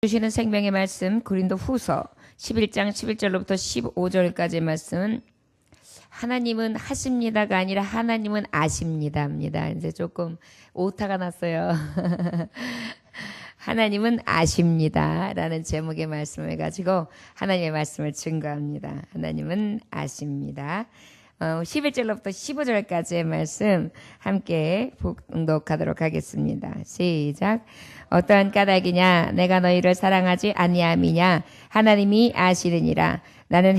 주시는 생명의 말씀 고린도 후서 11장 11절로부터 15절까지의 말씀, 하나님은 하십니다가 아니라 하나님은 아십니다입니다. 이제 조금 오타가 났어요. 하나님은 아십니다 라는 제목의 말씀을 가지고 하나님의 말씀을 증거합니다. 하나님은 아십니다. 11절로부터 15절까지의 말씀 함께 봉독하도록 하겠습니다. 시작. 어떠한 까닭이냐? 내가 너희를 사랑하지 아니함이냐? 하나님이 아시느니라. 나는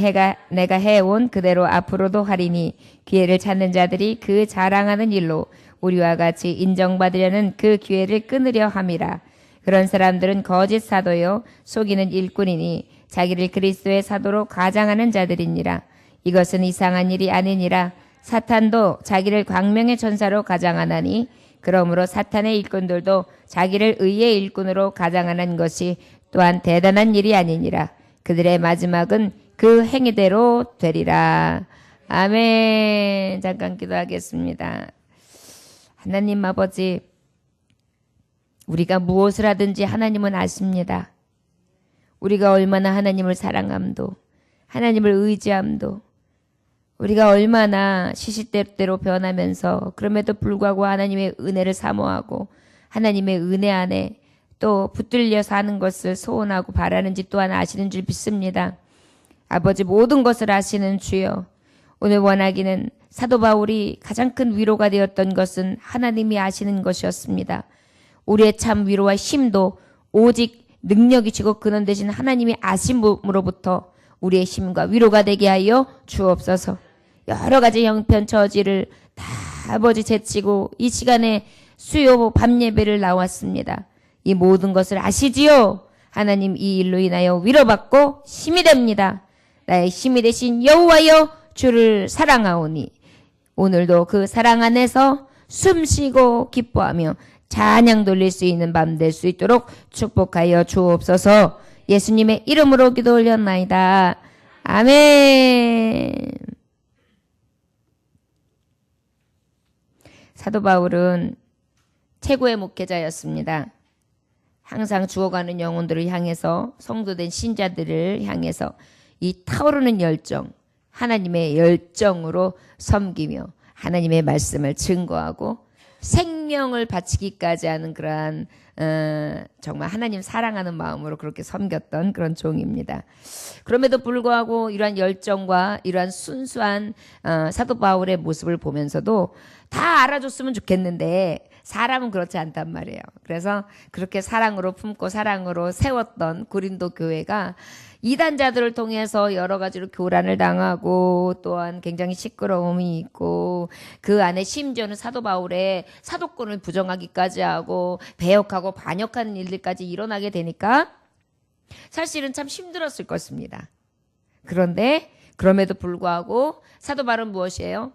내가 해온 그대로 앞으로도 하리니 기회를 찾는 자들이 그 자랑하는 일로 우리와 같이 인정받으려는 그 기회를 끊으려 함이라. 그런 사람들은 거짓 사도요 속이는 일꾼이니 자기를 그리스도의 사도로 가장하는 자들이니라. 이것은 이상한 일이 아니니라. 사탄도 자기를 광명의 전사로 가장하나니 그러므로 사탄의 일꾼들도 자기를 의의 일꾼으로 가장하는 것이 또한 대단한 일이 아니니라. 그들의 마지막은 그 행위대로 되리라. 아멘. 잠깐 기도하겠습니다. 하나님 아버지, 우리가 무엇을 하든지 하나님은 아십니다. 우리가 얼마나 하나님을 사랑함도, 하나님을 의지함도, 우리가 얼마나 시시때때로 변하면서 그럼에도 불구하고 하나님의 은혜를 사모하고 하나님의 은혜 안에 또 붙들려 사는 것을 소원하고 바라는지 또한 아시는 줄 믿습니다. 아버지, 모든 것을 아시는 주여, 오늘 원하기는 사도 바울이 가장 큰 위로가 되었던 것은 하나님이 아시는 것이었습니다. 우리의 참 위로와 힘도 오직 능력이시고 근원 되신 하나님이 아심으로부터 우리의 힘과 위로가 되게 하여 주옵소서. 여러 가지 형편 처지를 다 아버지 제치고 이 시간에 수요 밤 예배를 나왔습니다. 이 모든 것을 아시지요? 하나님, 이 일로 인하여 위로받고 힘이 됩니다. 나의 힘이 되신 여호와여, 주를 사랑하오니 오늘도 그 사랑 안에서 숨쉬고 기뻐하며 찬양 돌릴 수 있는 밤 될 수 있도록 축복하여 주옵소서. 예수님의 이름으로 기도 올렸나이다. 아멘. 사도 바울은 최고의 목회자였습니다. 항상 죽어가는 영혼들을 향해서, 성도된 신자들을 향해서 이 타오르는 열정, 하나님의 열정으로 섬기며 하나님의 말씀을 증거하고 생명을 바치기까지 하는 그러한 정말 하나님 사랑하는 마음으로 그렇게 섬겼던 그런 종입니다. 그럼에도 불구하고 이러한 열정과 이러한 순수한 사도 바울의 모습을 보면서도 다 알아줬으면 좋겠는데 사람은 그렇지 않단 말이에요. 그래서 그렇게 사랑으로 품고 사랑으로 세웠던 고린도 교회가 이단자들을 통해서 여러 가지로 교란을 당하고 또한 굉장히 시끄러움이 있고 그 안에 심지어는 사도 바울의 사도권을 부정하기까지 하고 배역하고 반역하는 일들까지 일어나게 되니까 사실은 참 힘들었을 것입니다. 그런데 그럼에도 불구하고 사도 바울은 무엇이에요?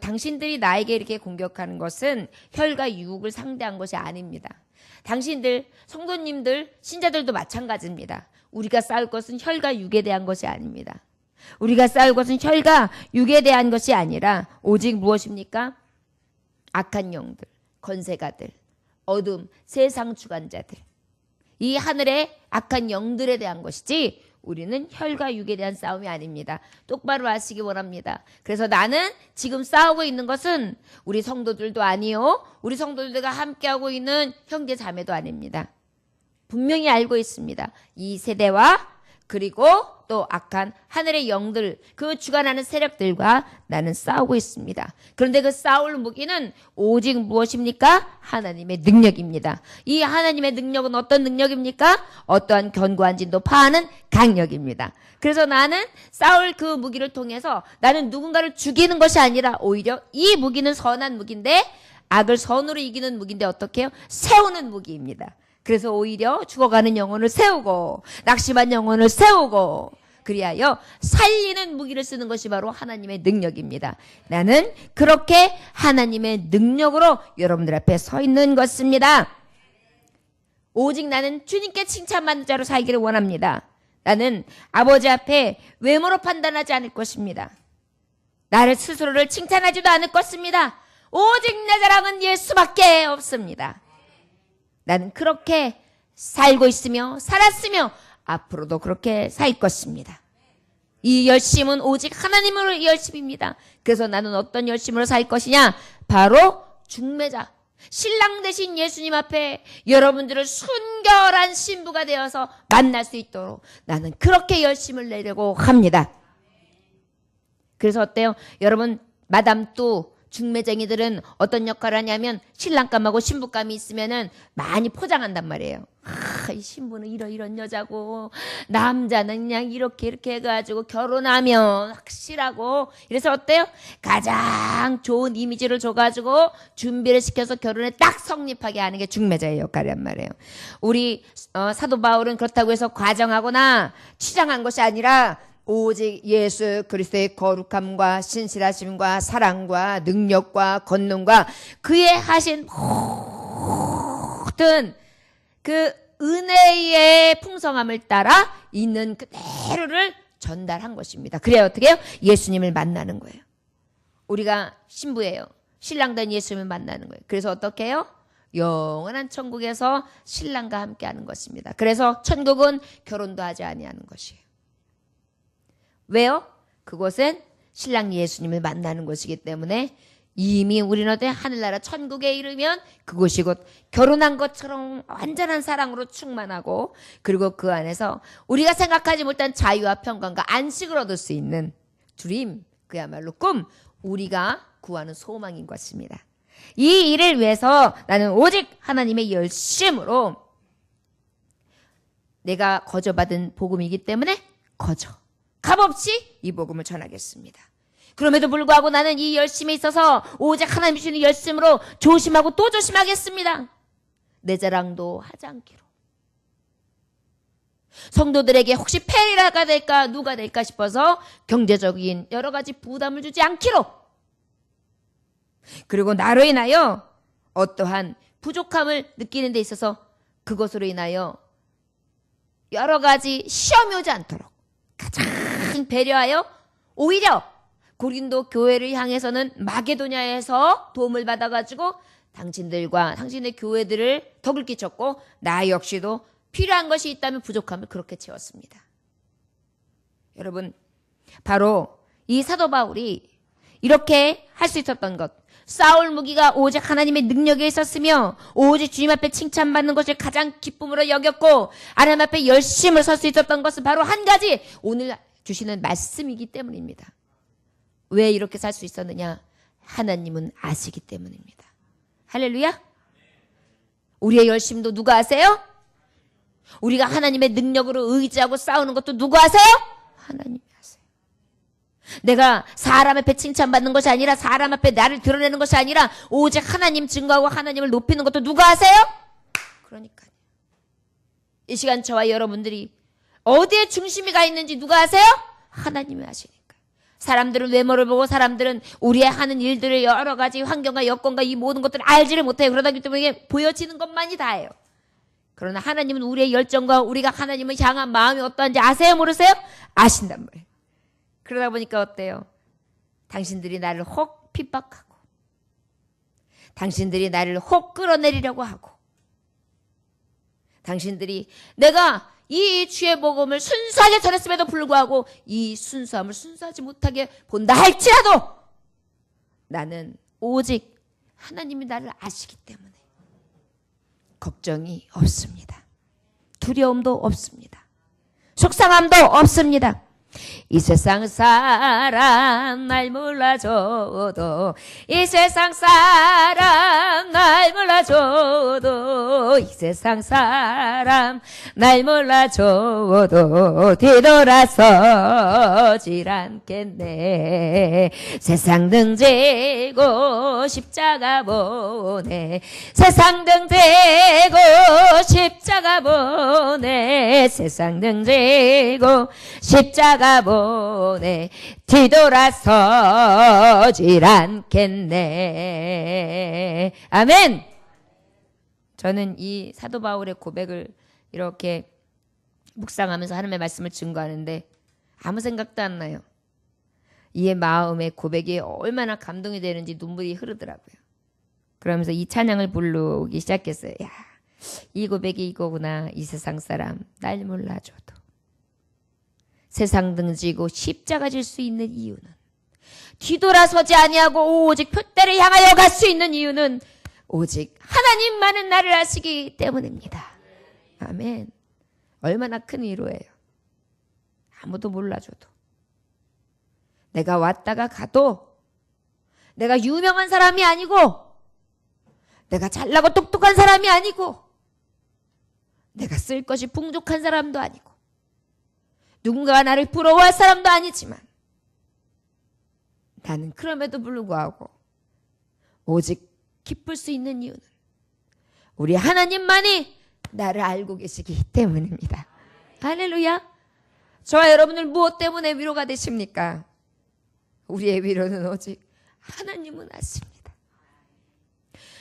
당신들이 나에게 이렇게 공격하는 것은 혈과 육을 상대한 것이 아닙니다. 당신들, 성도님들, 신자들도 마찬가지입니다. 우리가 싸울 것은 혈과 육에 대한 것이 아닙니다. 우리가 싸울 것은 혈과 육에 대한 것이 아니라 오직 무엇입니까? 악한 영들, 권세가들, 어둠, 세상 주관자들, 이 하늘의 악한 영들에 대한 것이지 우리는 혈과 육에 대한 싸움이 아닙니다. 똑바로 아시기 원합니다. 그래서 나는 지금 싸우고 있는 것은 우리 성도들도 아니요, 우리 성도들과 함께하고 있는 형제 자매도 아닙니다. 분명히 알고 있습니다. 이 세대와 그리고 또 악한 하늘의 영들, 그 주관하는 세력들과 나는 싸우고 있습니다. 그런데 그 싸울 무기는 오직 무엇입니까? 하나님의 능력입니다. 이 하나님의 능력은 어떤 능력입니까? 어떠한 견고한 진도 파하는 강력입니다. 그래서 나는 싸울 그 무기를 통해서 나는 누군가를 죽이는 것이 아니라 오히려 이 무기는 선한 무기인데 악을 선으로 이기는 무기인데 어떻게 해요? 세우는 무기입니다. 그래서 오히려 죽어가는 영혼을 세우고 낙심한 영혼을 세우고 그리하여 살리는 무기를 쓰는 것이 바로 하나님의 능력입니다. 나는 그렇게 하나님의 능력으로 여러분들 앞에 서 있는 것입니다. 오직 나는 주님께 칭찬받는 자로 살기를 원합니다. 나는 아버지 앞에 외모로 판단하지 않을 것입니다. 나를 스스로를 칭찬하지도 않을 것입니다. 오직 내 자랑은 예수밖에 없습니다. 나는 그렇게 살고 있으며 살았으며 앞으로도 그렇게 살 것입니다. 이 열심은 오직 하나님으로 열심입니다. 그래서 나는 어떤 열심으로 살 것이냐? 바로 중매자, 신랑 되신 예수님 앞에 여러분들을 순결한 신부가 되어서 만날 수 있도록 나는 그렇게 열심을 내려고 합니다. 그래서 어때요? 여러분, 마담 뚜 중매쟁이들은 어떤 역할을 하냐면 신랑감하고 신부감이 있으면은 많이 포장한단 말이에요. 이 신부는 이런 여자고 남자는 그냥 이렇게 해가지고 결혼하면 확실하고, 이래서 어때요? 가장 좋은 이미지를 줘가지고 준비를 시켜서 결혼에 딱 성립하게 하는 게 중매자의 역할이란 말이에요. 우리 사도 바울은 그렇다고 해서 과정하거나 치장한 것이 아니라 오직 예수 그리스도의 거룩함과 신실하심과 사랑과 능력과 권능과 그의 하신 모든 그 은혜의 풍성함을 따라 있는 그대로를 전달한 것입니다. 그래야 어떻게 해요? 예수님을 만나는 거예요. 우리가 신부예요. 신랑된 예수님을 만나는 거예요. 그래서 어떻게 해요? 영원한 천국에서 신랑과 함께하는 것입니다. 그래서 천국은 결혼도 하지 아니하는 것이에요. 왜요? 그곳은 신랑 예수님을 만나는 곳이기 때문에 이미 우리는 하늘나라 천국에 이르면 그곳이 곧 결혼한 것처럼 완전한 사랑으로 충만하고, 그리고 그 안에서 우리가 생각하지 못한 자유와 평강과 안식을 얻을 수 있는 드림, 그야말로 꿈, 우리가 구하는 소망인 것입니다. 이 일을 위해서 나는 오직 하나님의 열심으로, 내가 거저받은 복음이기 때문에 값없이 이 복음을 전하겠습니다. 그럼에도 불구하고 나는 이 열심에 있어서 오직 하나님 주시는 열심으로 조심하고 또 조심하겠습니다. 내 자랑도 하지 않기로. 성도들에게 혹시 폐리라가 될까 누가 될까 싶어서 경제적인 여러 가지 부담을 주지 않기로. 그리고 나로 인하여 어떠한 부족함을 느끼는 데 있어서 그것으로 인하여 여러 가지 시험이 오지 않도록 가장 배려하여, 오히려 고린도 교회를 향해서는 마게도냐에서 도움을 받아가지고 당신의 교회들을 덕을 끼쳤고, 나 역시도 필요한 것이 있다면 부족함을 그렇게 채웠습니다. 여러분, 바로 이 사도 바울이 이렇게 할 수 있었던 것, 싸울 무기가 오직 하나님의 능력에 있었으며 오직 주님 앞에 칭찬받는 것을 가장 기쁨으로 여겼고, 하나님 앞에 열심을 설 수 있었던 것은 바로 한 가지, 오늘 주시는 말씀이기 때문입니다. 왜 이렇게 살 수 있었느냐? 하나님은 아시기 때문입니다. 할렐루야. 우리의 열심도 누가 아세요? 우리가 하나님의 능력으로 의지하고 싸우는 것도 누가 아세요? 하나님이 아세요. 내가 사람 앞에 칭찬받는 것이 아니라, 사람 앞에 나를 드러내는 것이 아니라 오직 하나님 증거하고 하나님을 높이는 것도 누가 아세요? 그러니까요. 이 시간 저와 여러분들이 어디에 중심이 가 있는지 누가 아세요? 하나님이 아시니까. 사람들은 외모를 보고, 사람들은 우리의 하는 일들을 여러 가지 환경과 여건과 이 모든 것들을 알지를 못해요. 그러다 보니 보여지는 것만이 다예요. 그러나 하나님은 우리의 열정과 우리가 하나님을 향한 마음이 어떠한지 아세요? 모르세요? 아신단 말이에요. 그러다 보니까 어때요? 당신들이 나를 혹 핍박하고, 당신들이 나를 혹 끌어내리려고 하고, 당신들이 내가 이 주의 복음을 순수하게 전했음에도 불구하고 이 순수함을 순수하지 못하게 본다 할지라도 나는 오직 하나님이 나를 아시기 때문에 걱정이 없습니다. 두려움도 없습니다. 속상함도 없습니다. 이 세상 사람 날 몰라줘도, 이 세상 사람 날 몰라줘도, 이 세상 사람 날 몰라줘도 뒤돌아서질 않겠네. 세상 등지고 십자가 보내, 세상 등지고 십자가 보내, 세상 등지고 십자가 보내 뒤돌아서질 않겠네. 아멘. 저는 이 사도 바울의 고백을 이렇게 묵상하면서 하나님의 말씀을 증거하는데 아무 생각도 안 나요. 이 마음의 고백이 얼마나 감동이 되는지 눈물이 흐르더라고요. 그러면서 이 찬양을 부르기 시작했어요. 야, 이 고백이 이거구나. 이 세상 사람 날 몰라줘도 세상 등지고 십자가 질 수 있는 이유는, 뒤돌아서지 아니하고 오직 표대를 향하여 갈 수 있는 이유는 오직 하나님만은 나를 아시기 때문입니다. 아멘. 얼마나 큰 위로예요. 아무도 몰라줘도, 내가 왔다가 가도, 내가 유명한 사람이 아니고, 내가 잘나고 똑똑한 사람이 아니고, 내가 쓸 것이 풍족한 사람도 아니고, 누군가가 나를 부러워할 사람도 아니지만, 나는 그럼에도 불구하고 오직 기쁠 수 있는 이유는 우리 하나님만이 나를 알고 계시기 때문입니다. 할렐루야. 저와 여러분들 무엇 때문에 위로가 되십니까? 우리의 위로는 오직 하나님은 아십니다.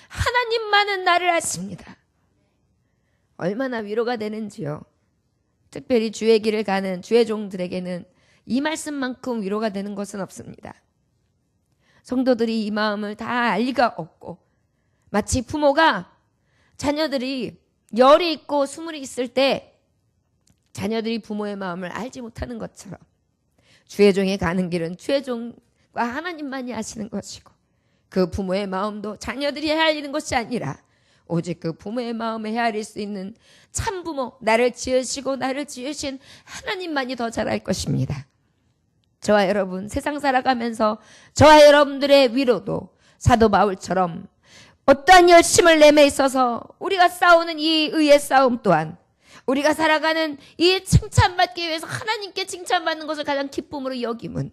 하나님만은 나를 아십니다. 얼마나 위로가 되는지요. 특별히 주의 길을 가는 주의 종들에게는 이 말씀만큼 위로가 되는 것은 없습니다. 성도들이 이 마음을 다 알 리가 없고, 마치 부모가 자녀들이 열이 있고 스물이 있을 때 자녀들이 부모의 마음을 알지 못하는 것처럼, 주의 종에 가는 길은 주의 종과 하나님만이 아시는 것이고, 그 부모의 마음도 자녀들이 헤아리는 것이 아니라 오직 그 부모의 마음에 헤아릴 수 있는 참 부모, 나를 지으시고 나를 지으신 하나님만이 더 잘 알 것입니다. 저와 여러분, 세상 살아가면서 저와 여러분들의 위로도 사도 바울처럼 어떠한 열심을 내매 있어서 우리가 싸우는 이 의의 싸움 또한, 우리가 살아가는 이 칭찬받기 위해서 하나님께 칭찬받는 것을 가장 기쁨으로 여김은,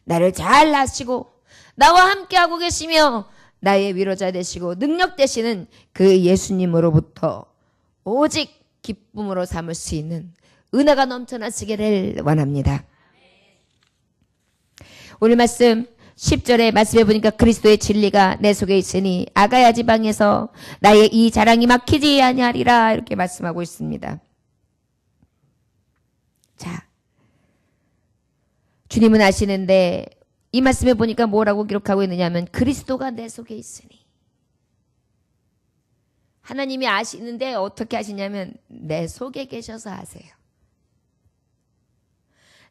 나를 잘 아시고 나와 함께하고 계시며 나의 위로자 되시고 능력 되시는 그 예수님으로부터 오직 기쁨으로 삼을 수 있는 은혜가 넘쳐나시기를 원합니다. 오늘 말씀 10절의 말씀에 보니까 그리스도의 진리가 내 속에 있으니 아가야 지방에서 나의 이 자랑이 막히지 아니하리라, 이렇게 말씀하고 있습니다. 자, 주님은 아시는데 이 말씀에 보니까 뭐라고 기록하고 있느냐면, 그리스도가 내 속에 있으니. 하나님이 아시는데 어떻게 아시냐면 내 속에 계셔서 아세요.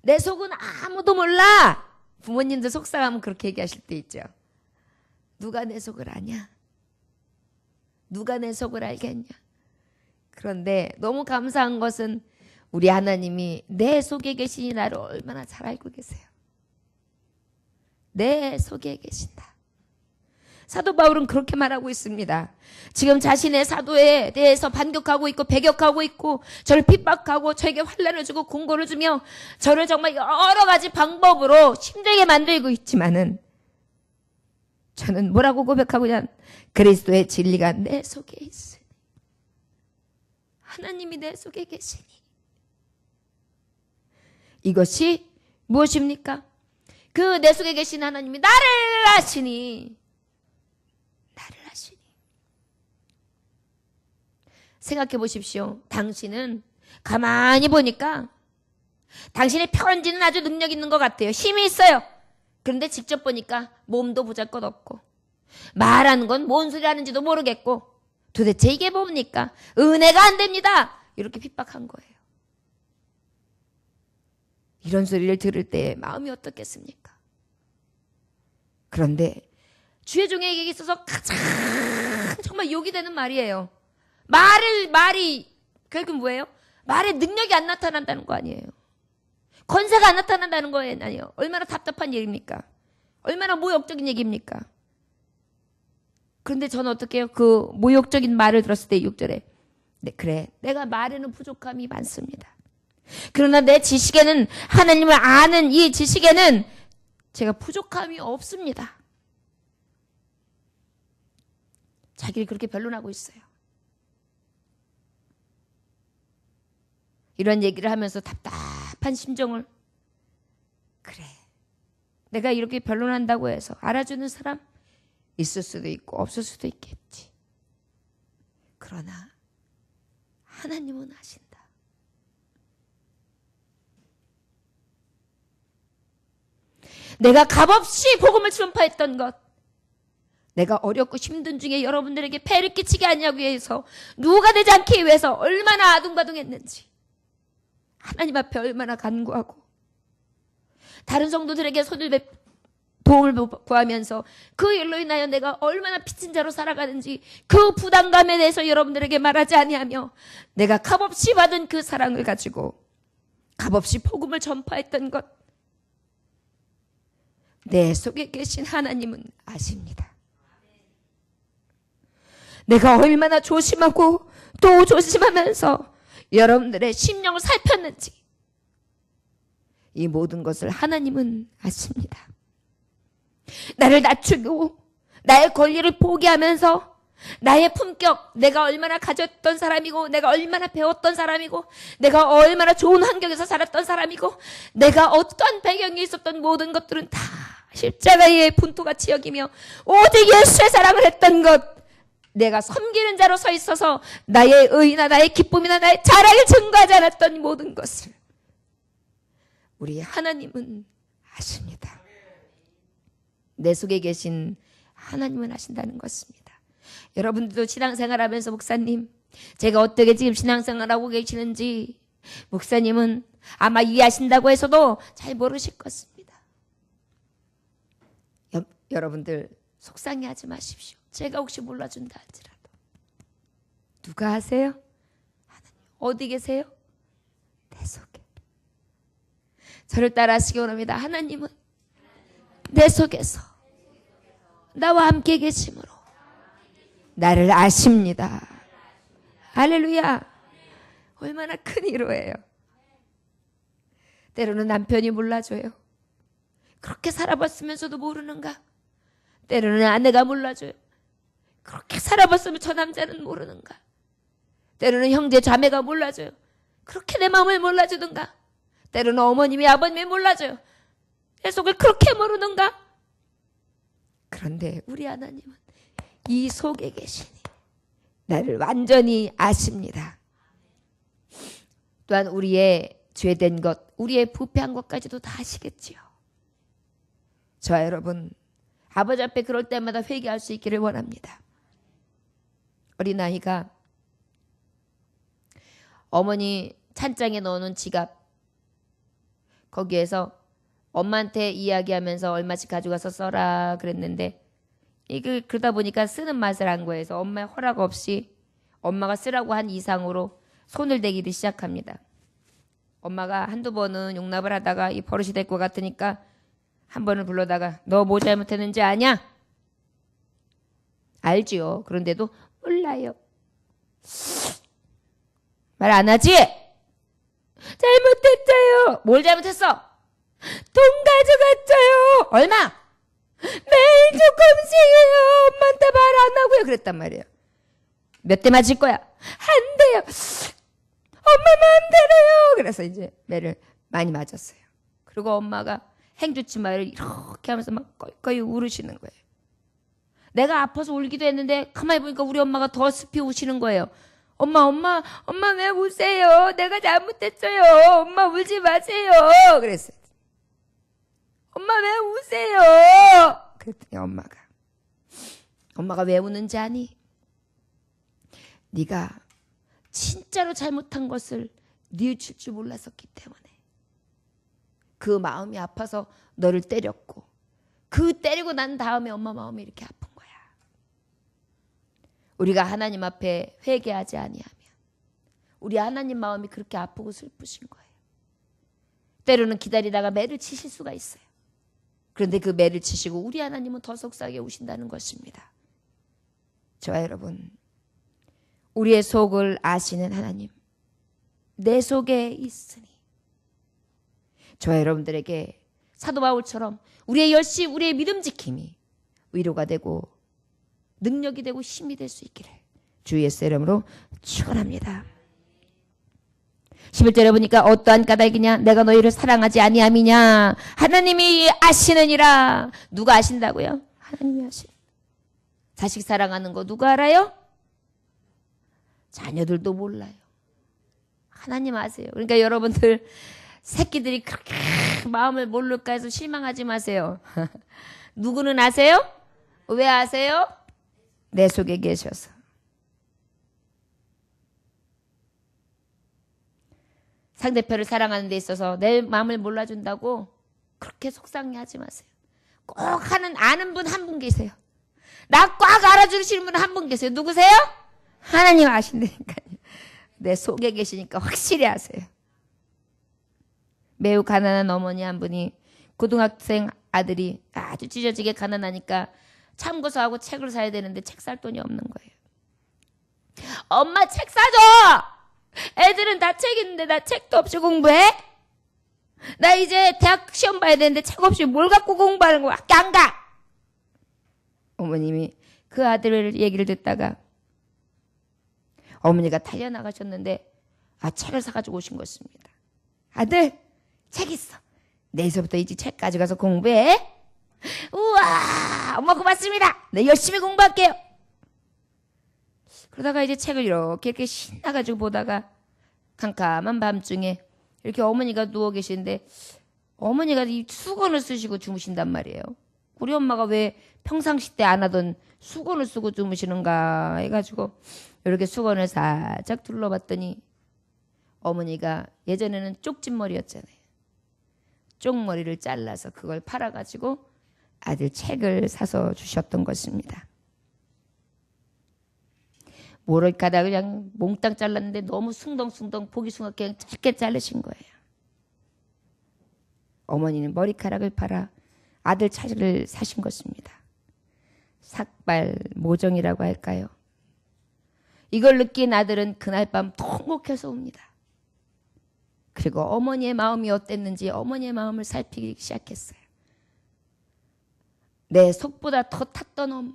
내 속은 아무도 몰라. 부모님들 속상하면 그렇게 얘기하실 때 있죠. 누가 내 속을 아냐? 누가 내 속을 알겠냐? 그런데 너무 감사한 것은 우리 하나님이 내 속에 계시니 나를 얼마나 잘 알고 계세요. 내 속에 계신다. 사도 바울은 그렇게 말하고 있습니다. 지금 자신의 사도에 대해서 반격하고 있고 배격하고 있고, 저를 핍박하고 저에게 환난을 주고 공고를 주며 저를 정말 여러 가지 방법으로 힘들게 만들고 있지만은, 저는 뭐라고 고백하고자, 그리스도의 진리가 내 속에 있으니, 하나님이 내 속에 계시니. 이것이 무엇입니까? 그 내 속에 계신 하나님이 나를 아시니. 나를 아시니. 생각해 보십시오. 당신은 가만히 보니까 당신의 편지는 아주 능력 있는 것 같아요. 힘이 있어요. 그런데 직접 보니까 몸도 보잘것없고, 말하는 건 뭔 소리 하는지도 모르겠고, 도대체 이게 뭡니까? 은혜가 안 됩니다. 이렇게 핍박한 거예요. 이런 소리를 들을 때 마음이 어떻겠습니까? 그런데 주의 종에게 있어서 가장 정말 욕이 되는 말이에요. 말이 결국 뭐예요? 말의 능력이 안 나타난다는 거 아니에요. 권세가 안 나타난다는 거예요. 아니요. 얼마나 답답한 일입니까? 얼마나 모욕적인 얘기입니까? 그런데 저는 어떻게 해요? 그 모욕적인 말을 들었을 때 6절에, 네, 그래, 내가 말에는 부족함이 많습니다. 그러나 내 지식에는, 하나님을 아는 이 지식에는 제가 부족함이 없습니다. 자기를 그렇게 변론하고 있어요. 이런 얘기를 하면서 답답한 심정을, 그래, 내가 이렇게 변론한다고 해서 알아주는 사람 있을 수도 있고 없을 수도 있겠지. 그러나 하나님은 아신다. 내가 값없이 복음을 전파했던 것, 내가 어렵고 힘든 중에 여러분들에게 폐를 끼치게 하냐고 위해서, 누가 되지 않기 위해서 얼마나 아둥바둥했는지, 하나님 앞에 얼마나 간구하고, 다른 성도들에게 도움을 구하면서 그 일로 인하여 내가 얼마나 빚진 자로 살아가는지 그 부담감에 대해서 여러분들에게 말하지 아니하며, 내가 값없이 받은 그 사랑을 가지고 값없이 복음을 전파했던 것, 내 속에 계신 하나님은 아십니다. 내가 얼마나 조심하고 또 조심하면서 여러분들의 심령을 살폈는지, 이 모든 것을 하나님은 아십니다. 나를 낮추고 나의 권리를 포기하면서 나의 품격, 내가 얼마나 가졌던 사람이고, 내가 얼마나 배웠던 사람이고, 내가 얼마나 좋은 환경에서 살았던 사람이고, 내가 어떠한 배경에 있었던 모든 것들은 다 십자가의 분토같이 여기며 오직 예수의 사랑을 했던 것, 내가 섬기는 자로 서 있어서 나의 의나 나의 기쁨이나 나의 자랑을 증거하지 않았던 모든 것을 우리 하나님은 아십니다. 내 속에 계신 하나님은 아신다는 것입니다. 여러분들도 신앙생활하면서, 목사님, 제가 어떻게 지금 신앙생활하고 계시는지 목사님은 아마 이해하신다고 해서도 잘 모르실 것입니다. 여러분들 속상해하지 마십시오. 제가 혹시 몰라준다 할지라도. 누가 아세요? 하나님. 어디 계세요? 내 속에. 저를 따라 하시기 원합니다. 하나님은 내 속에서 나와 함께 계심으로 나를 아십니다. 할렐루야. 얼마나 큰 위로예요. 때로는 남편이 몰라줘요. 그렇게 살아봤으면서도 모르는가? 때로는 아내가 몰라줘요. 그렇게 살아봤으면 저 남자는 모르는가? 때로는 형제 자매가 몰라줘요. 그렇게 내 마음을 몰라주든가? 때로는 어머님이 아버님이 몰라줘요. 내 속을 그렇게 모르는가? 그런데 우리 하나님은 이 속에 계시니 나를 완전히 아십니다. 또한 우리의 죄된 것, 우리의 부패한 것까지도 다 아시겠지요. 저와 여러분, 아버지 앞에 그럴 때마다 회개할 수 있기를 원합니다. 어린아이가 어머니 찬장에 넣어놓은 지갑, 거기에서 엄마한테 이야기하면서 얼마씩 가져가서 써라 그랬는데, 이걸 그러다 보니까 쓰는 맛을 안 거예요. 그래서 엄마의 허락 없이 엄마가 쓰라고 한 이상으로 손을 대기를 시작합니다. 엄마가 한두 번은 용납을 하다가 이 버릇이 될 것 같으니까 한 번을 불러다가 너 뭐 잘못했는지 아냐? 알지요. 그런데도 몰라요. 말 안 하지? 잘못했어요. 뭘 잘못했어? 돈 가져갔어요. 얼마? 매일 조금씩이에요. 엄마한테 말 안 하고요. 그랬단 말이에요. 몇 대 맞을 거야? 한 대요. 엄마 마음대로요. 그래서 이제 매를 많이 맞았어요. 그리고 엄마가 행주치마를 이렇게 하면서 막 껄껄이 울으시는 거예요. 내가 아파서 울기도 했는데 가만히 보니까 우리 엄마가 더 습히 우시는 거예요. 엄마 왜 우세요? 내가 잘못했어요. 엄마 울지 마세요. 그랬어요. 엄마 왜 우세요? 그랬더니 엄마가 왜 우는지 아니? 네가 진짜로 잘못한 것을 뉘우칠 줄 몰랐었기 때문에 그 마음이 아파서 너를 때렸고, 그 때리고 난 다음에 엄마 마음이 이렇게 아픈 거야. 우리가 하나님 앞에 회개하지 아니하면 우리 하나님 마음이 그렇게 아프고 슬프신 거예요. 때로는 기다리다가 매를 치실 수가 있어요. 그런데 그 매를 치시고 우리 하나님은 더 속삭여 오신다는 것입니다. 저와 여러분, 우리의 속을 아시는 하나님, 내 속에 있으니 저와 여러분들에게 사도 바울처럼 우리의 열심, 우리의 믿음 지킴이 위로가 되고 능력이 되고 힘이 될 수 있기를 주 예수의 이름으로 축원합니다. 11절에 보니까 어떠한 까닭이냐? 내가 너희를 사랑하지 아니함이냐? 하나님이 아시느니라. 누가 아신다고요? 하나님이 아시는. 자식 사랑하는 거 누가 알아요? 자녀들도 몰라요. 하나님 아세요. 그러니까 여러분들 새끼들이 그렇게 마음을 모를까 해서 실망하지 마세요. 누구는 아세요? 왜 아세요? 내 속에 계셔서. 상대편을 사랑하는 데 있어서 내 마음을 몰라준다고 그렇게 속상해하지 마세요. 꼭 아는 분 한 분 계세요. 나 꽉 알아주시는 분 한 분 계세요. 누구세요? 하나님 아신다니까요. 내 속에 계시니까 확실히 아세요. 매우 가난한 어머니 한 분이 고등학생 아들이 아주 찢어지게 가난하니까 참고서하고 책을 사야 되는데 책 살 돈이 없는 거예요. 엄마 책 사줘! 애들은 다 책 있는데 나 책도 없이 공부해? 나 이제 대학 시험 봐야 되는데 책 없이 뭘 갖고 공부하는 거야? 학교 안 가! 어머님이 그 아들 얘기를 듣다가 어머니가 달려나가셨는데 책을 사가지고 오신 것입니다. 아들 책 있어. 내일서부터 이제 책 가져가서 공부해. 우와 엄마 고맙습니다. 네 열심히 공부할게요. 그러다가 이제 책을 이렇게 신나가지고 보다가 캄캄한 밤중에 이렇게 어머니가 누워 계시는데 어머니가 이 수건을 쓰시고 주무신단 말이에요. 우리 엄마가 왜 평상시 때 안 하던 수건을 쓰고 주무시는가 해가지고 이렇게 수건을 살짝 둘러봤더니 어머니가 예전에는 쪽진머리였잖아요. 쪽머리를 잘라서 그걸 팔아가지고 아들 책을 사서 주셨던 것입니다. 모를까다 그냥 몽땅 잘랐는데 너무 숭덩숭덩 보기 숭하게 그냥 짧게 자르신 거예요. 어머니는 머리카락을 팔아 아들 책을 사신 것입니다. 삭발 모정이라고 할까요? 이걸 느낀 아들은 그날 밤 통곡해서 옵니다. 그리고 어머니의 마음이 어땠는지 어머니의 마음을 살피기 시작했어요. 내 속보다 더 탔던 엄마.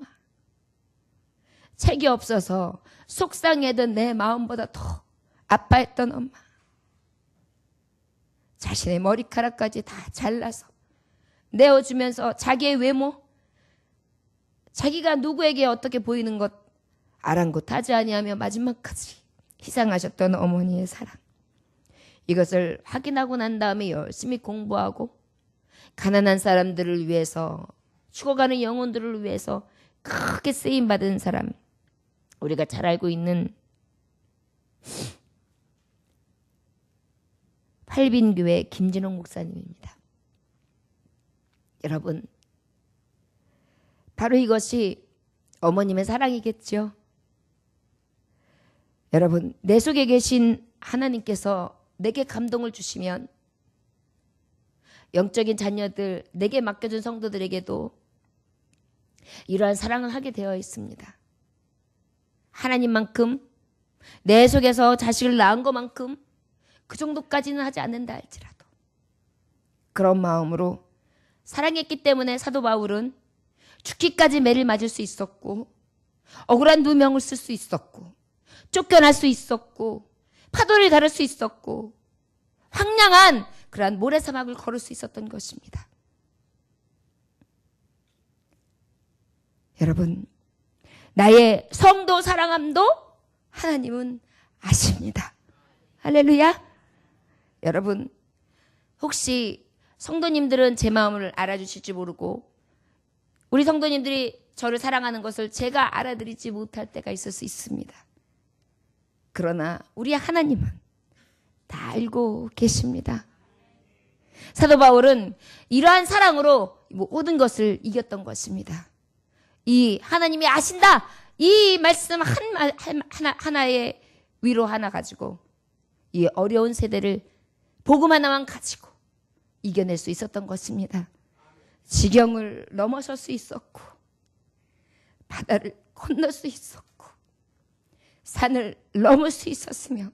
책이 없어서 속상해던 내 마음보다 더 아파했던 엄마. 자신의 머리카락까지 다 잘라서 내어주면서 자기의 외모, 자기가 누구에게 어떻게 보이는 것 아랑곳하지 아니하며 마지막까지 희생하셨던 어머니의 사랑. 이것을 확인하고 난 다음에 열심히 공부하고 가난한 사람들을 위해서 죽어가는 영혼들을 위해서 크게 쓰임받은 사람, 우리가 잘 알고 있는 팔빈교회 김진홍 목사님입니다. 여러분, 바로 이것이 어머님의 사랑이겠죠. 여러분, 내 속에 계신 하나님께서 내게 감동을 주시면 영적인 자녀들, 내게 맡겨준 성도들에게도 이러한 사랑을 하게 되어 있습니다. 하나님만큼 내 속에서 자식을 낳은 것만큼 그 정도까지는 하지 않는다 할지라도 그런 마음으로 사랑했기 때문에 사도 바울은 죽기까지 매를 맞을 수 있었고 억울한 누명을 쓸 수 있었고 쫓겨날 수 있었고 파도를 가를 수 있었고 황량한 그러한 모래사막을 걸을 수 있었던 것입니다. 여러분, 나의 성도 사랑함도 하나님은 아십니다. 할렐루야. 여러분, 혹시 성도님들은 제 마음을 알아주실지 모르고 우리 성도님들이 저를 사랑하는 것을 제가 알아드리지 못할 때가 있을 수 있습니다. 그러나 우리 하나님은 다 알고 계십니다. 사도 바울은 이러한 사랑으로 모든 것을 이겼던 것입니다. 이 하나님이 아신다, 이 말씀 하나의 위로 하나 가지고 이 어려운 세대를 복음 하나만 가지고 이겨낼 수 있었던 것입니다. 지경을 넘어설 수 있었고 바다를 건널 수 있었고 산을 넘을 수 있었으며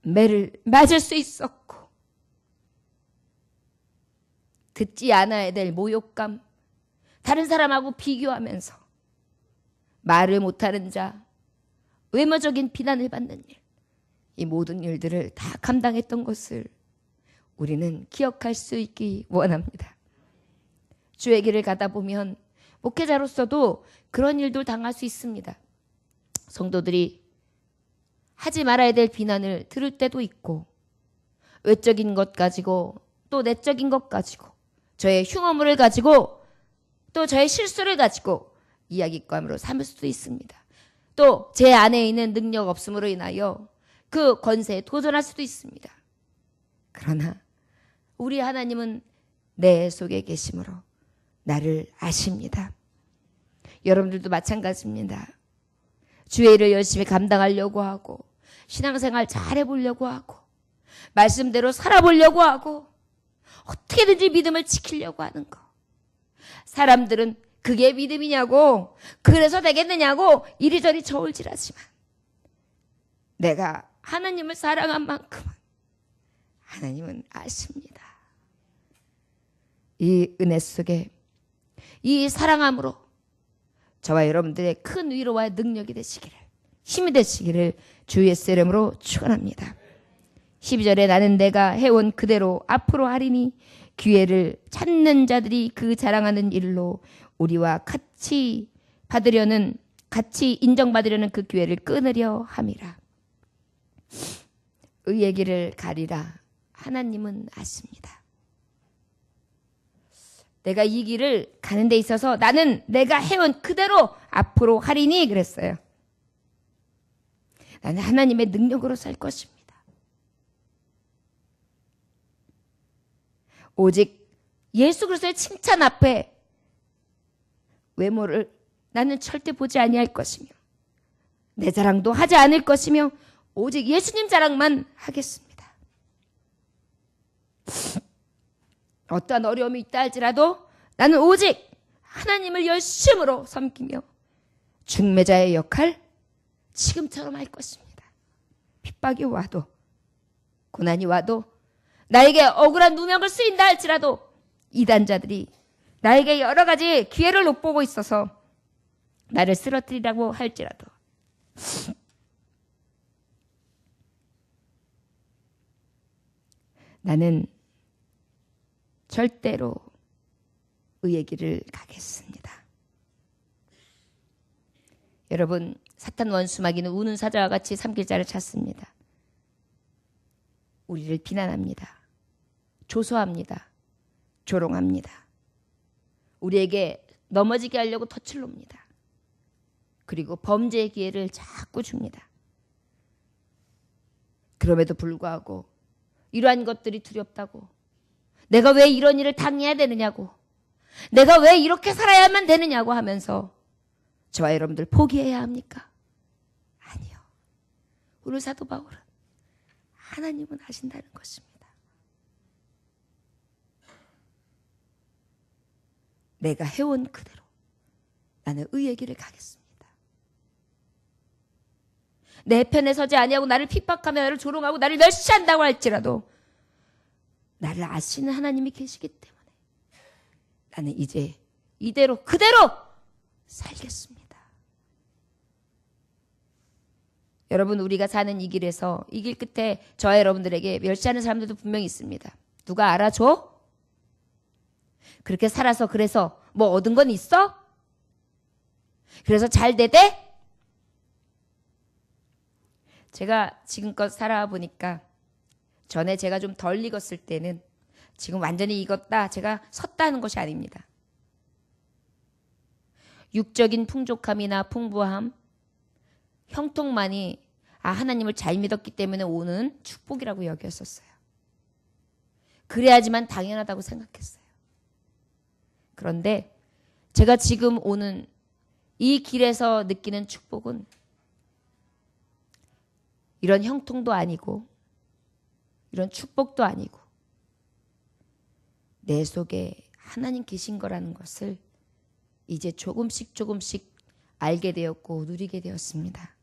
매를 맞을 수 있었고 듣지 않아야 될 모욕감, 다른 사람하고 비교하면서 말을 못하는 자, 외모적인 비난을 받는 일, 이 모든 일들을 다 감당했던 것을 우리는 기억할 수 있기 원합니다. 주의 길을 가다 보면 목회자로서도 그런 일도 당할 수 있습니다. 성도들이 하지 말아야 될 비난을 들을 때도 있고 외적인 것 가지고 또 내적인 것 가지고 저의 흉어물을 가지고 또 저의 실수를 가지고 이야기감으로 삼을 수도 있습니다. 또 제 안에 있는 능력 없음으로 인하여 그 권세에 도전할 수도 있습니다. 그러나 우리 하나님은 내 속에 계심으로 나를 아십니다. 여러분들도 마찬가지입니다. 주의 일을 열심히 감당하려고 하고 신앙생활 잘해보려고 하고 말씀대로 살아보려고 하고 어떻게든지 믿음을 지키려고 하는 거. 사람들은 그게 믿음이냐고, 그래서 되겠느냐고 이리저리 저울질하지만 내가 하나님을 사랑한 만큼은 하나님은 아십니다. 이 은혜 속에 이 사랑함으로 저와 여러분들의 큰 위로와 능력이 되시기를, 힘이 되시기를 주 예수 이름으로 축원합니다. 12절에 나는 내가 해온 그대로 앞으로 하리니 기회를 찾는 자들이 그 자랑하는 일로 우리와 같이 인정받으려는 그 기회를 끊으려 함이라. 의의 길을 가리라. 하나님은 아십니다. 내가 이 길을 가는 데 있어서 나는 내가 해온 그대로 앞으로 하리니 그랬어요. 나는 하나님의 능력으로 살 것입니다. 오직 예수 그리스도의 칭찬 앞에 외모를 나는 절대 보지 아니할 것이며 내 자랑도 하지 않을 것이며 오직 예수님 자랑만 하겠습니다. 어떠한 어려움이 있다 할지라도 나는 오직 하나님을 열심으로 섬기며 중매자의 역할 지금처럼 할 것입니다. 핍박이 와도 고난이 와도 나에게 억울한 누명을 쓰인다 할지라도 이단자들이 나에게 여러 가지 기회를 못 보고 있어서 나를 쓰러뜨리라고 할지라도 나는 절대로 의의 길을 가겠습니다. 여러분, 사탄 원수마귀는 우는 사자와 같이 삼킬 자를 찾습니다. 우리를 비난합니다. 조소합니다. 조롱합니다. 우리에게 넘어지게 하려고 덫을 놉니다. 그리고 범죄의 기회를 자꾸 줍니다. 그럼에도 불구하고 이러한 것들이 두렵다고, 내가 왜 이런 일을 당해야 되느냐고, 내가 왜 이렇게 살아야만 되느냐고 하면서 저와 여러분들 포기해야 합니까? 아니요. 오늘 사도 바울은 하나님은 아신다는 것입니다. 내가 해온 그대로 나는 의의 길을 가겠습니다. 내 편에 서지 아니하고 나를 핍박하며 나를 조롱하고 나를 멸시한다고 할지라도 나를 아시는 하나님이 계시기 때문에 나는 이제 이대로 그대로 살겠습니다. 여러분, 우리가 사는 이 길에서 이 길 끝에 저와 여러분들에게 멸시하는 사람들도 분명히 있습니다. 누가 알아줘? 그렇게 살아서 그래서 뭐 얻은 건 있어? 그래서 잘 되대? 제가 지금껏 살아보니까 전에 제가 좀 덜 익었을 때는 지금 완전히 익었다, 제가 섰다는 것이 아닙니다. 육적인 풍족함이나 풍부함, 형통만이 하나님을 잘 믿었기 때문에 오는 축복이라고 여겼었어요. 그래야지만 당연하다고 생각했어요. 그런데 제가 지금 오는 이 길에서 느끼는 축복은 이런 형통도 아니고 이런 축복도 아니고 내 속에 하나님 계신 거라는 것을 이제 조금씩 알게 되었고 누리게 되었습니다.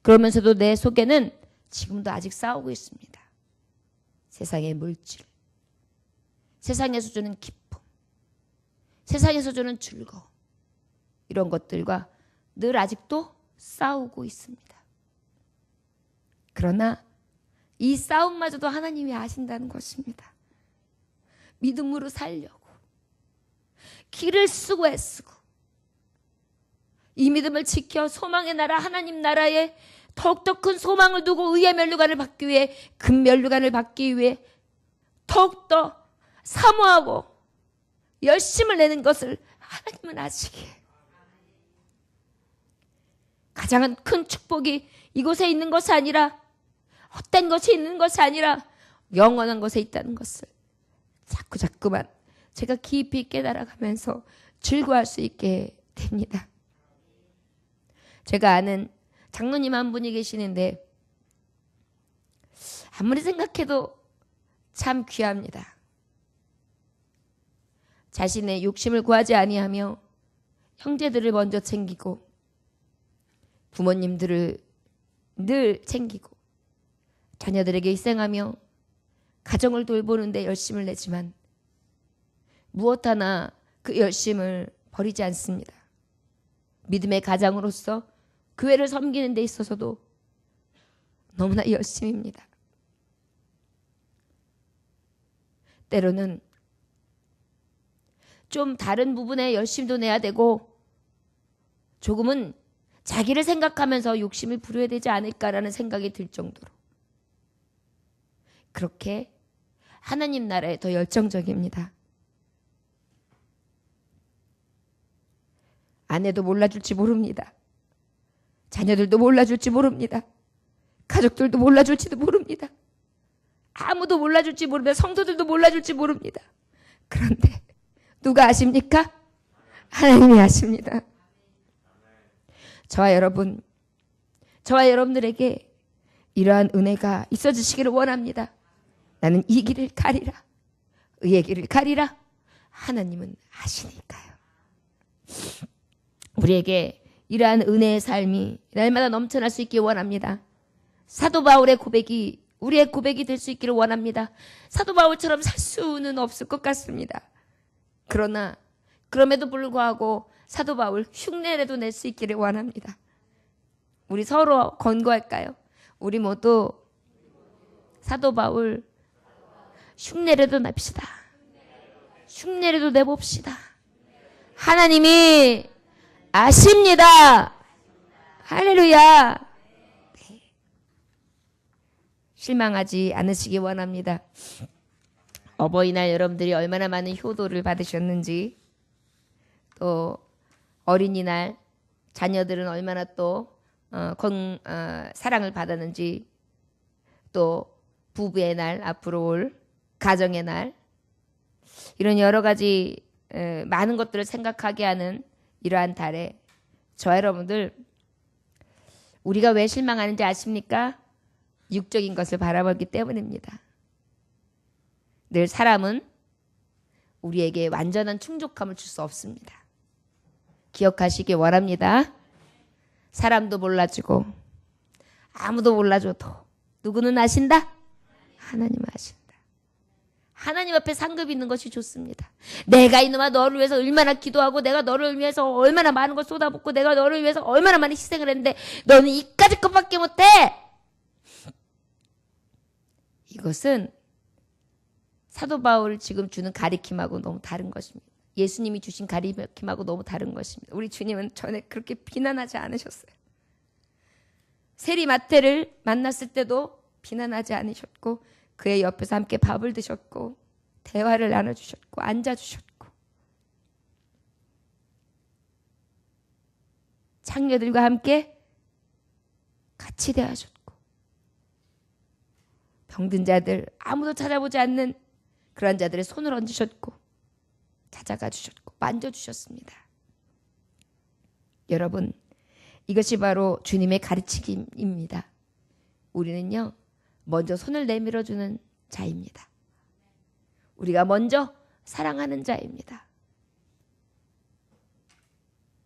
그러면서도 내 속에는 지금도 아직 싸우고 있습니다. 세상의 물질, 세상에서 주는 기쁨, 세상에서 주는 즐거움, 이런 것들과 늘 아직도 싸우고 있습니다. 그러나 이 싸움마저도 하나님이 아신다는 것입니다. 믿음으로 살려고 길을 쓰고 애쓰고 이 믿음을 지켜 소망의 나라 하나님 나라에 더욱더 큰 소망을 두고 의의 면류관을 받기 위해, 금 면류관을 받기 위해 더욱더 사모하고 열심을 내는 것을 하나님은 아시기에 가장 큰 축복이 이곳에 있는 것이 아니라, 헛된 것이 있는 것이 아니라 영원한 것에 있다는 것을 자꾸만 제가 깊이 깨달아가면서 즐거워할 수 있게 됩니다. 제가 아는 장로님 한 분이 계시는데 아무리 생각해도 참 귀합니다. 자신의 욕심을 구하지 아니하며 형제들을 먼저 챙기고 부모님들을 늘 챙기고 자녀들에게 희생하며 가정을 돌보는 데 열심을 내지만 무엇 하나 그 열심을 버리지 않습니다. 믿음의 가장으로서 교회를 섬기는 데 있어서도 너무나 열심입니다. 때로는 좀 다른 부분에 열심도 내야 되고 조금은 자기를 생각하면서 욕심을 부려야 되지 않을까라는 생각이 들 정도로 그렇게 하나님 나라에 더 열정적입니다. 아내도 몰라줄지 모릅니다. 자녀들도 몰라줄지 모릅니다. 가족들도 몰라줄지도 모릅니다. 아무도 몰라줄지 모릅니다. 성도들도 몰라줄지 모릅니다. 그런데 누가 아십니까? 하나님이 아십니다. 저와 여러분들에게 이러한 은혜가 있어지시기를 원합니다. 나는 이 길을 가리라. 의의 길을 가리라. 하나님은 아시니까요. 우리에게 이러한 은혜의 삶이 날마다 넘쳐날 수 있기를 원합니다. 사도 바울의 고백이 우리의 고백이 될 수 있기를 원합니다. 사도 바울처럼 살 수는 없을 것 같습니다. 그러나 그럼에도 불구하고 사도 바울 흉내라도 낼 수 있기를 원합니다. 우리 서로 권고할까요? 우리 모두 사도 바울 흉내라도 냅시다. 흉내라도 내봅시다. 하나님이 아십니다. 할렐루야. 네. 실망하지 않으시기 원합니다. 어버이날 여러분들이 얼마나 많은 효도를 받으셨는지, 또 어린이날 자녀들은 얼마나 또 사랑을 받았는지, 또 부부의 날, 앞으로 올 가정의 날, 이런 여러 가지 많은 것들을 생각하게 하는 이러한 달에 저와 여러분들, 우리가 왜 실망하는지 아십니까? 육적인 것을 바라보기 때문입니다. 늘 사람은 우리에게 완전한 충족함을 줄 수 없습니다. 기억하시기 원합니다. 사람도 몰라주고 아무도 몰라줘도 누구는 아신다? 하나님은 아신다. 하나님 앞에 상급이 있는 것이 좋습니다. 내가 이놈아 너를 위해서 얼마나 기도하고 내가 너를 위해서 얼마나 많은 걸 쏟아붓고 내가 너를 위해서 얼마나 많이 희생을 했는데 너는 이까짓 것밖에 못해. 이것은 사도 바울 지금 주는 가리킴하고 너무 다른 것입니다. 예수님이 주신 가리킴하고 너무 다른 것입니다. 우리 주님은 전에 그렇게 비난하지 않으셨어요. 세리 마태를 만났을 때도 비난하지 않으셨고 그의 옆에서 함께 밥을 드셨고 대화를 나눠주셨고 앉아주셨고 창녀들과 함께 같이 대하셨고 병든 자들 아무도 찾아보지 않는 그런 자들의 손을 얹으셨고 찾아가 주셨고 만져주셨습니다. 여러분, 이것이 바로 주님의 가르치기입니다. 우리는요 먼저 손을 내밀어주는 자입니다. 우리가 먼저 사랑하는 자입니다.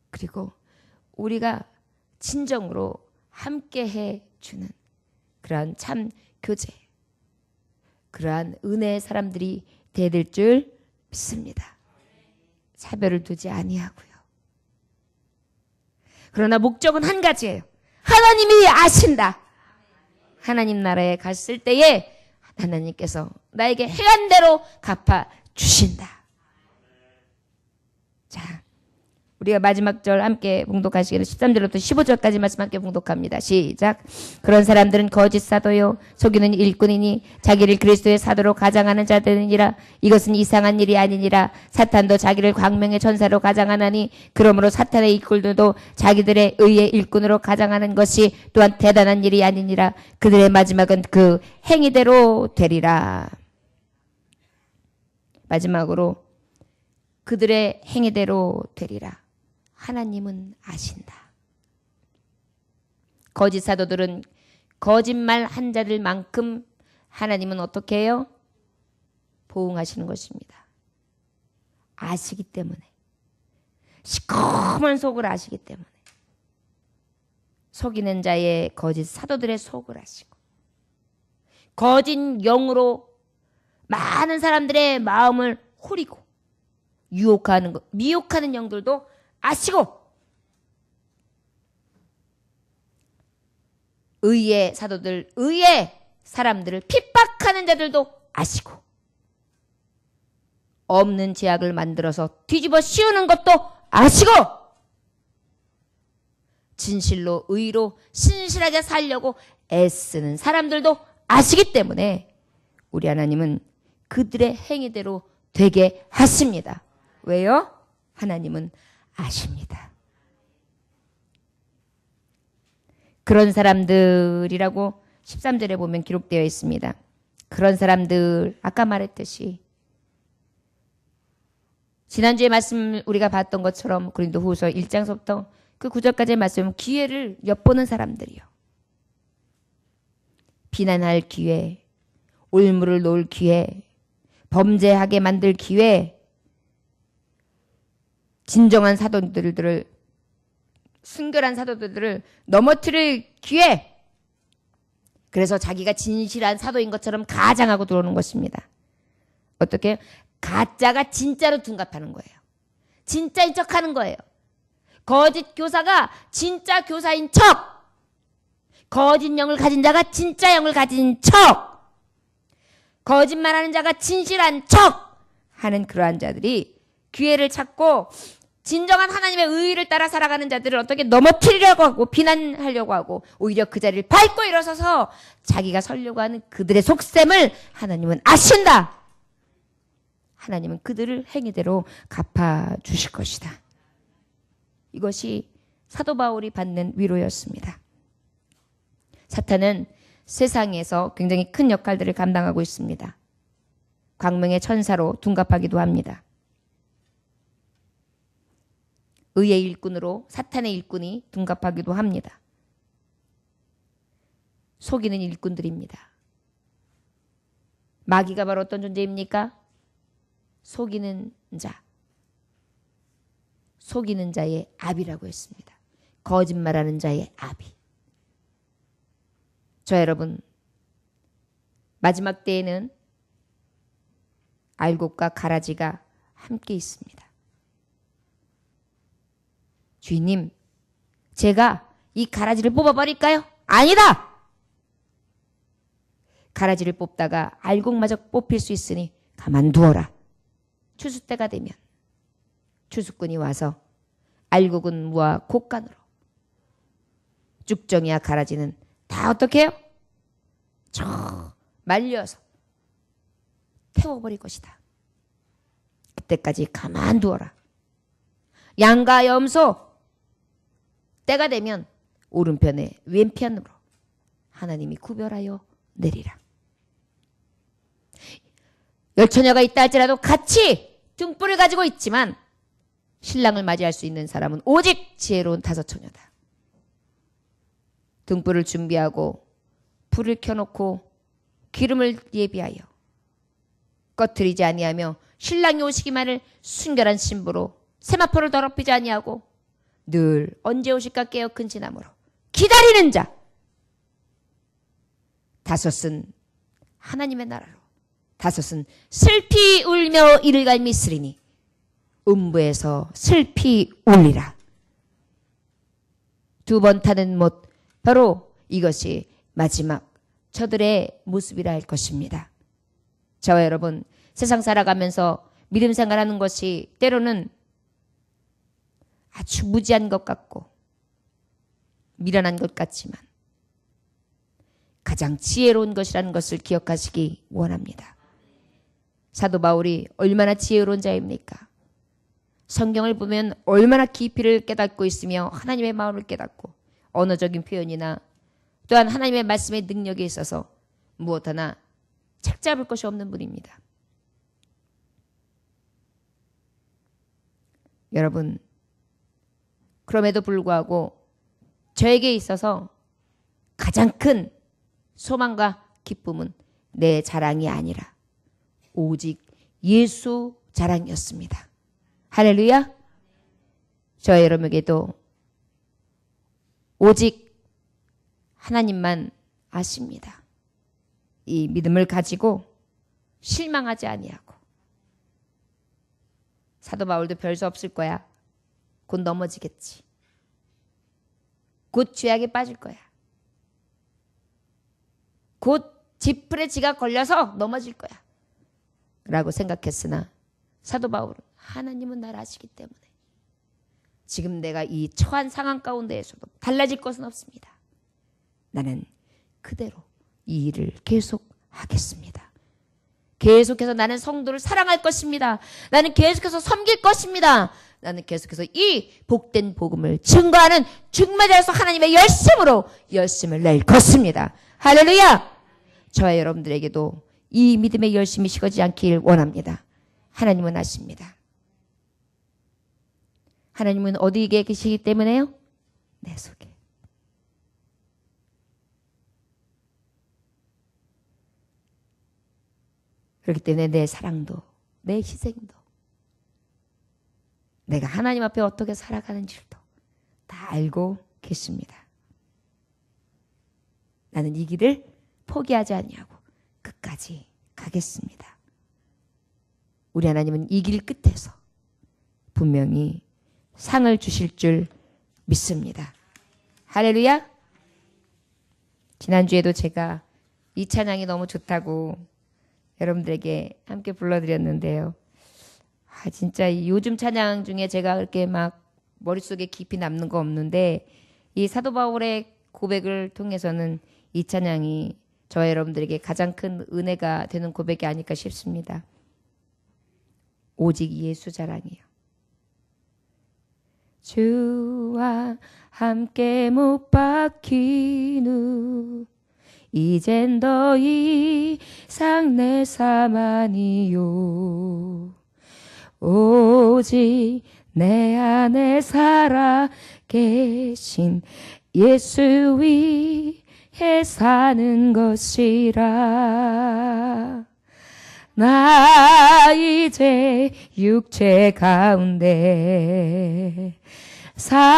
그리고 우리가 진정으로 함께해 주는 그러한 참 교제, 그러한 은혜의 사람들이 되될 줄 믿습니다. 차별을 두지 아니하고요. 그러나 목적은 한 가지예요. 하나님이 아신다. 하나님 나라에 갔을 때에 하나님께서 나에게 행한 대로 갚아 주신다. 자, 우리가 마지막 절 함께 봉독하시기를 13절부터 15절까지 말씀 함께 봉독합니다. 시작. 그런 사람들은 거짓 사도요 속이는 일꾼이니 자기를 그리스도의 사도로 가장하는 자들이니라. 이것은 이상한 일이 아니니라. 사탄도 자기를 광명의 천사로 가장하나니 그러므로 사탄의 일꾼들도 자기들의 의의 일꾼으로 가장하는 것이 또한 대단한 일이 아니니라. 그들의 마지막은 그 행위대로 되리라. 마지막으로 그들의 행위대로 되리라. 하나님은 아신다. 거짓 사도들은 거짓말 한 자들만큼 하나님은 어떻게 해요? 보응하시는 것입니다. 아시기 때문에. 시커먼 속을 아시기 때문에. 속이는 자의 거짓 사도들의 속을 아시고 거짓 영으로 많은 사람들의 마음을 후리고 유혹하는 것, 미혹하는 영들도 아시고 의의 사도들, 의의 사람들을 핍박하는 자들도 아시고 없는 제약을 만들어서 뒤집어 씌우는 것도 아시고 진실로 의로 신실하게 살려고 애쓰는 사람들도 아시기 때문에 우리 하나님은 그들의 행위대로 되게 하십니다. 왜요? 하나님은 아십니다. 그런 사람들이라고 13절에 보면 기록되어 있습니다. 그런 사람들, 아까 말했듯이 지난주에 말씀 우리가 봤던 것처럼 고린도후서 1장서부터 그 9절까지의 말씀, 기회를 엿보는 사람들이요. 비난할 기회, 올무를 놓을 기회, 범죄하게 만들 기회, 진정한 사도들을, 순결한 사도들을 넘어뜨릴 기회. 그래서 자기가 진실한 사도인 것처럼 가장하고 들어오는 것입니다. 어떻게? 가짜가 진짜로 둔갑하는 거예요. 진짜인 척하는 거예요. 거짓 교사가 진짜 교사인 척, 거짓 영을 가진 자가 진짜 영을 가진 척, 거짓말하는 자가 진실한 척 하는 그러한 자들이 기회를 찾고 진정한 하나님의 의의를 따라 살아가는 자들을 어떻게 넘어뜨리려고 하고 비난하려고 하고 오히려 그 자리를 밟고 일어서서 자기가 서려고 하는 그들의 속셈을 하나님은 아신다. 하나님은 그들을 행위대로 갚아주실 것이다. 이것이 사도 바울이 받는 위로였습니다. 사탄은 세상에서 굉장히 큰 역할들을 감당하고 있습니다. 광명의 천사로 둔갑하기도 합니다. 의의 일꾼으로 사탄의 일꾼이 둔갑하기도 합니다. 속이는 일꾼들입니다. 마귀가 바로 어떤 존재입니까? 속이는 자. 속이는 자의 압이라고 했습니다. 거짓말하는 자의 압이. 저 여러분, 마지막 때에는 알곡과 가라지가 함께 있습니다. 주인님, 제가 이 가라지를 뽑아버릴까요? 아니다! 가라지를 뽑다가 알곡마저 뽑힐 수 있으니 가만두어라. 추수 때가 되면 추수꾼이 와서 알곡은 무화 곡간으로, 쭉정이와 가라지는 다 어떻게 해요? 저 말려서 태워버릴 것이다. 그때까지 가만두어라. 양과 염소, 때가 되면 오른편에 왼편으로 하나님이 구별하여 내리라. 열처녀가 있다 할지라도 같이 등불을 가지고 있지만 신랑을 맞이할 수 있는 사람은 오직 지혜로운 다섯 처녀다. 등불을 준비하고 불을 켜놓고 기름을 예비하여 꺼트리지 아니하며 신랑이 오시기만을 순결한 신부로 세마포를 더럽히지 아니하고 늘 언제 오실까 깨어 근신함으로 기다리는 자. 다섯은 하나님의 나라로, 다섯은 슬피 울며 이를 갈미 쓰리니 음부에서 슬피 울리라. 두 번 타는 못, 바로 이것이 마지막 저들의 모습이라 할 것입니다. 저와 여러분, 세상 살아가면서 믿음 생활하는 것이 때로는 아주 무지한 것 같고 미련한 것 같지만 가장 지혜로운 것이라는 것을 기억하시기 원합니다. 사도 바울이 얼마나 지혜로운 자입니까? 성경을 보면 얼마나 깊이를 깨닫고 있으며 하나님의 마음을 깨닫고 언어적인 표현이나 또한 하나님의 말씀의 능력에 있어서 무엇 하나 착잡을 것이 없는 분입니다. 여러분, 그럼에도 불구하고 저에게 있어서 가장 큰 소망과 기쁨은 내 자랑이 아니라 오직 예수 자랑이었습니다. 할렐루야. 저 여러분에게도 오직 하나님만 아십니다. 이 믿음을 가지고 실망하지 아니하고 사도 바울도 별수 없을 거야. 곧 넘어지겠지. 곧 죄악에 빠질 거야. 곧 지풀에 지가 걸려서 넘어질 거야. 라고 생각했으나 사도 바울은 하나님은 나를 아시기 때문에 지금 내가 이 처한 상황 가운데에서도 달라질 것은 없습니다. 나는 그대로 이 일을 계속하겠습니다. 계속해서 나는 성도를 사랑할 것입니다. 나는 계속해서 섬길 것입니다. 나는 계속해서 이 복된 복음을 증거하는 중매자로서 하나님의 열심으로 열심을 낼 것입니다. 할렐루야! 저와 여러분들에게도 이 믿음의 열심이 식어지지 않길 원합니다. 하나님은 아십니다. 하나님은 어디에 계시기 때문에요? 내 속에. 그렇기 때문에 내 사랑도 내 희생도 내가 하나님 앞에 어떻게 살아가는지도 다 알고 계십니다. 나는 이 길을 포기하지 아니하고 끝까지 가겠습니다. 우리 하나님은 이 길 끝에서 분명히 상을 주실 줄 믿습니다. 할렐루야. 지난주에도 제가 이 찬양이 너무 좋다고 여러분들에게 함께 불러드렸는데요. 진짜 요즘 찬양 중에 제가 그렇게 막 머릿속에 깊이 남는 거 없는데 이 사도 바울의 고백을 통해서는 이 찬양이 저와 여러분들에게 가장 큰 은혜가 되는 고백이 아닐까 싶습니다. 오직 예수 자랑이요. 주와 함께 못 박힌 후 이젠 더 이상 내 삶 아니요. 오직 내 안에 살아 계신 예수 위에 사는 것이라. 나 이제 육체 가운데 살아야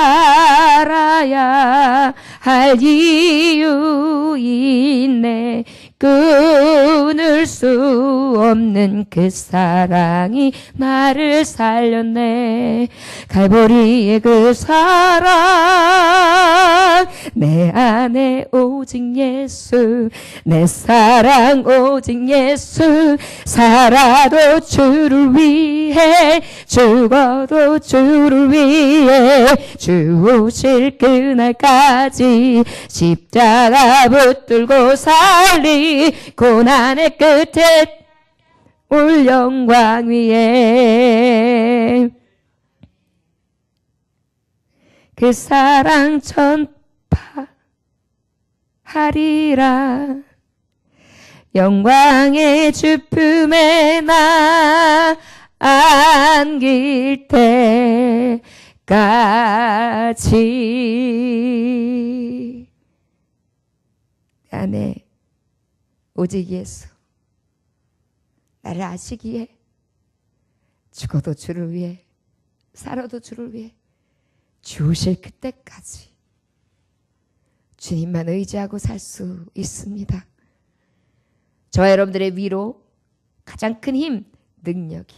할 이유 있네. 끊을 수 없는 그 사랑이 나를 살렸네. 갈보리의 그 사랑 내 안에 오직 예수. 내 사랑 오직 예수. 살아도 주를 위해 죽어도 주를 위해 주 오실 그날까지 십자가 붙들고 살리 고난의 끝에 올 영광 위에 그 사랑 전파하리라. 영광의 주품에 나 안길 때까지 내 안에 오직 예수. 나를 아시기에 죽어도 주를 위해 살아도 주를 위해 주 오실 그때까지 주님만 의지하고 살 수 있습니다. 저와 여러분들의 위로 가장 큰 힘, 능력이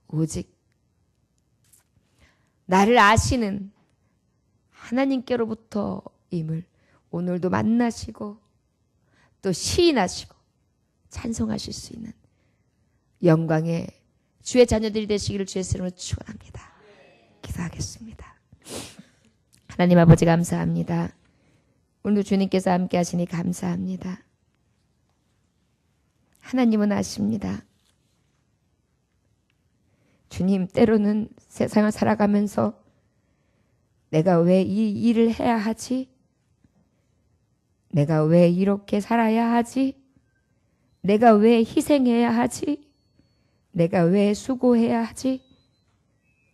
오직 나를 아시는 하나님께로부터임을 오늘도 만나시고 또 시인하시고 찬송하실 수 있는 영광의 주의 자녀들이 되시기를 주의 이름으로 축원합니다. 기도 감사하겠습니다. 하나님 아버지 감사합니다. 오늘도 주님께서 함께 하시니 감사합니다. 하나님은 아십니다. 주님, 때로는 세상을 살아가면서 내가 왜 이 일을 해야 하지? 내가 왜 이렇게 살아야 하지? 내가 왜 희생해야 하지? 내가 왜 수고해야 하지?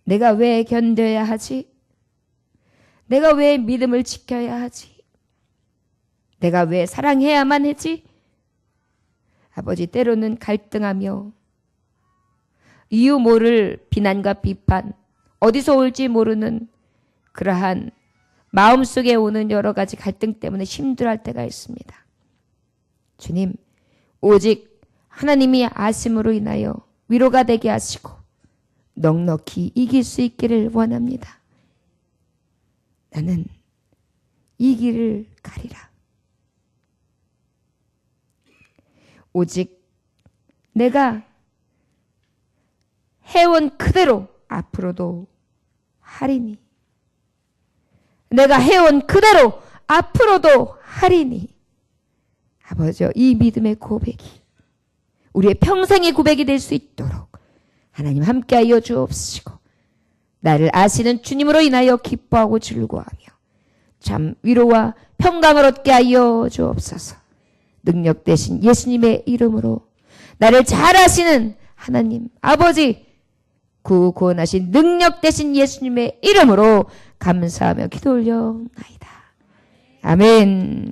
내가 왜 견뎌야 하지? 내가 왜 믿음을 지켜야 하지? 내가 왜 사랑해야만 하지? 아버지, 때로는 갈등하며 이유 모를 비난과 비판, 어디서 올지 모르는 그러한 마음속에 오는 여러 가지 갈등 때문에 힘들어할 때가 있습니다. 주님, 오직 하나님이 아심으로 인하여 위로가 되게 하시고 넉넉히 이길 수 있기를 원합니다. 나는 이 길을 가리라. 오직 내가 해온 그대로 앞으로도 하리니. 내가 해온 그대로 앞으로도 하리니. 아버지, 이 믿음의 고백이 우리의 평생의 고백이 될 수 있도록 하나님 함께하여 주옵시고, 나를 아시는 주님으로 인하여 기뻐하고 즐거워하며 참 위로와 평강을 얻게 하여 주옵소서. 능력 되신 예수님의 이름으로 나를 잘 아시는 하나님 아버지, 구원하신 능력 되신 예수님의 이름으로 감사하며 기도 올려나이다. 아멘.